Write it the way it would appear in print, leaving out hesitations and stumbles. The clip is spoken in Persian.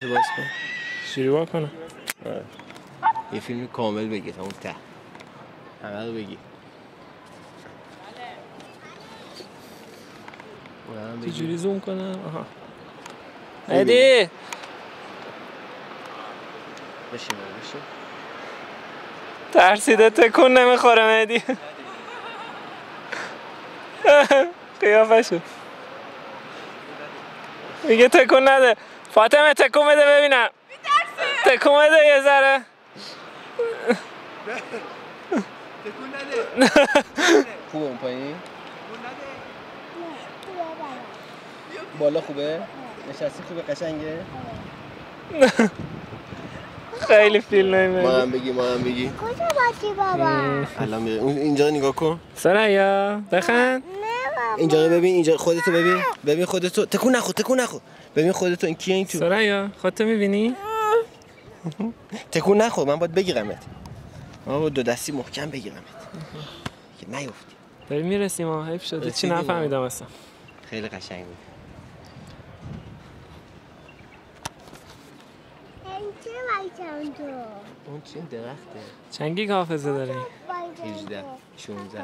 چشاتو باز کن. چجوری وا کنم؟ یه فیلم کامل بگی تا اون ته. همه رو بگی. چجوری زوم کنم؟ آها. مهدی بشین. ترسیده تکون نمیخوره مهدی. قیافشو میگه تکون نده. فاطمه تکون بده ببینم. تکون بده یه ذره. تکون نده. خوبه اون پایین؟ بالا خوبه؟ نشستی خوبه قشنگه؟ خیلی فیلم نمیده. ما هم بگی. کجا باشی بابا؟ الان میره. اینجا نگاه کن. سریا بخند. اینجا ببین. اینجا خودتو ببین. ببین خودتو. تکون نخور. ببین خودتو. این کیه این تو؟ سریا خودتو میبینی؟ تکون نخور. من باید بگیرمت. من با دو دستی محکم بگیرمت که نیفتی. داریم میرسیم ها. حیف شده چی نفهمیدم اصلا. خیلی قشنگ بود. اون چه درخته؟ چند گیگ حافظه داری؟ 18 16